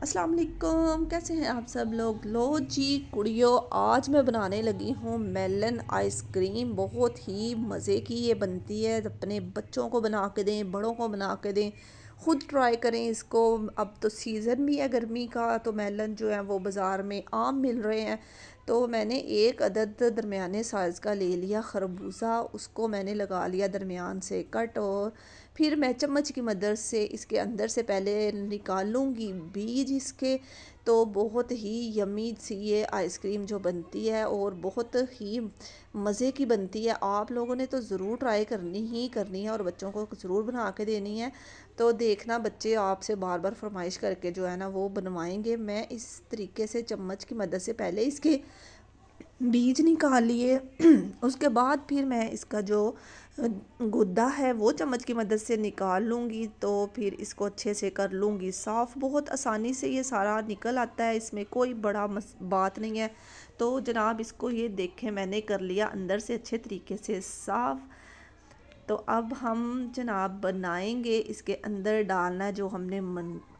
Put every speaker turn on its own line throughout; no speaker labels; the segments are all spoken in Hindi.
अस्सलाम वालेकुम, कैसे हैं आप सब लोग। लो जी कुड़ियों, आज मैं बनाने लगी हूँ मेलन आइसक्रीम। बहुत ही मज़े की ये बनती है। अपने बच्चों को बना के दें, बड़ों को बना के दें, ख़ुद ट्राई करें इसको। अब तो सीज़न भी है गर्मी का, तो मेलन जो है वो बाज़ार में आम मिल रहे हैं। तो मैंने एक अदद दरमियाने साइज़ का ले लिया खरबूजा, उसको मैंने लगा लिया दरमियान से कट। और फिर मैं चम्मच की मदद से इसके अंदर से पहले निकाल लूँगी बीज इसके। तो बहुत ही यमी सी ये आइसक्रीम जो बनती है और बहुत ही मज़े की बनती है। आप लोगों ने तो ज़रूर ट्राई करनी ही करनी है और बच्चों को ज़रूर बना के देनी है। तो देखना बच्चे आपसे बार बार फरमाइश करके जो है ना वो बनवाएंगे। मैं इस तरीके से चम्मच की मदद से पहले इसके बीज निकाल लिए उसके बाद फिर मैं इसका जो गुद्दा है वो चम्मच की मदद से निकाल लूँगी। तो फिर इसको अच्छे से कर लूँगी साफ़। बहुत आसानी से ये सारा निकल आता है, इसमें कोई बड़ा बात नहीं है। तो जनाब इसको ये देखें मैंने कर लिया अंदर से अच्छे तरीके से साफ़। तो अब हम जनाब बनाएंगे। इसके अंदर डालना जो हमने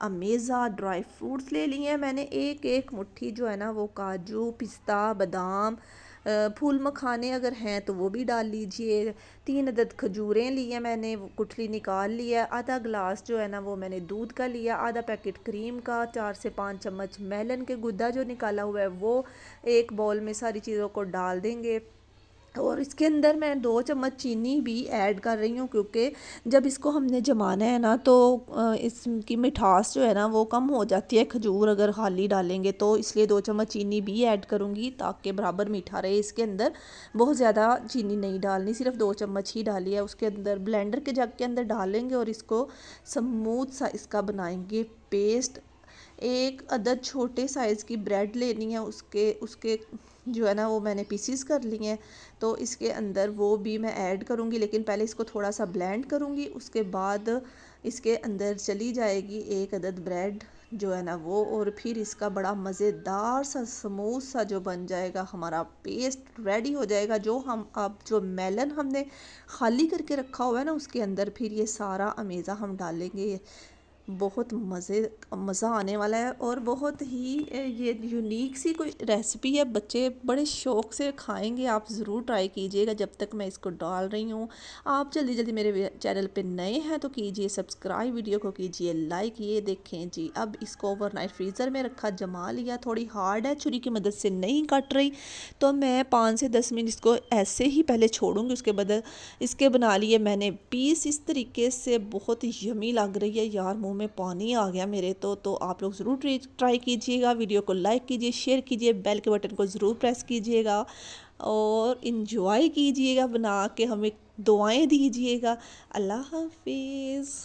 अमेज़ा ड्राई फ्रूट्स ले लिए हैं मैंने, एक एक मुट्ठी जो है ना वो काजू, पिस्ता, बादाम, फूल मखाने अगर हैं तो वो भी डाल लीजिए। 3 अदद खजूरें ली हैं मैंने, वो गुठली निकाल लिया। आधा गिलास जो है ना वो मैंने दूध का लिया। आधा पैकेट क्रीम का, 4 से 5 चम्मच मेलन के गुद्दा जो निकाला हुआ है वो। एक बाउल में सारी चीज़ों को डाल देंगे। और इसके अंदर मैं 2 चम्मच चीनी भी ऐड कर रही हूँ, क्योंकि जब इसको हमने जमाना है ना तो इसकी मिठास जो है ना वो कम हो जाती है खजूर अगर खाली डालेंगे तो, इसलिए 2 चम्मच चीनी भी ऐड करूँगी ताकि बराबर मीठा रहे। इसके अंदर बहुत ज़्यादा चीनी नहीं डालनी, सिर्फ 2 चम्मच ही डाली है। उसके अंदर ब्लेंडर के जग के अंदर डालेंगे और इसको स्मूथ सा इसका बनाएंगे पेस्ट। एक अदद छोटे साइज़ की ब्रेड लेनी है, उसके उसके जो है ना वो मैंने पीसीस कर लिए हैं। तो इसके अंदर वो भी मैं ऐड करूँगी, लेकिन पहले इसको थोड़ा सा ब्लेंड करूँगी। उसके बाद इसके अंदर चली जाएगी एक अदद ब्रेड जो है ना वो। और फिर इसका बड़ा मज़ेदार सा स्मूथ सा जो बन जाएगा, हमारा पेस्ट रेडी हो जाएगा। जो हम अब जो मेलन हमने खाली करके रखा हुआ है ना उसके अंदर फिर ये सारा अमेज़ा हम डालेंगे। बहुत मज़ा आने वाला है और बहुत ही ये यूनिक सी कोई रेसिपी है, बच्चे बड़े शौक़ से खाएंगे। आप ज़रूर ट्राई कीजिएगा। जब तक मैं इसको डाल रही हूँ, आप जल्दी जल्दी मेरे चैनल पे नए हैं तो कीजिए सब्सक्राइब, वीडियो को कीजिए लाइक। ये देखें जी, अब इसको ओवरनाइट फ्रीज़र में रखा, जमा लिया। थोड़ी हार्ड है, छुरी की मदद से नहीं कट रही, तो मैं 5 से 10 मिनट इसको ऐसे ही पहले छोड़ूंगी। उसके बाद इसके बना लिए मैंने पीस इस तरीके से। बहुत यमी लग रही है यार, मुंह में पानी आ गया मेरे तो आप लोग ज़रूर ट्राई कीजिएगा। वीडियो को लाइक कीजिए, शेयर कीजिए, बेल के बटन को ज़रूर प्रेस कीजिएगा और इन्जॉय कीजिएगा बना के। हमें दुआएं दीजिएगा। अल्लाह हाफिज़।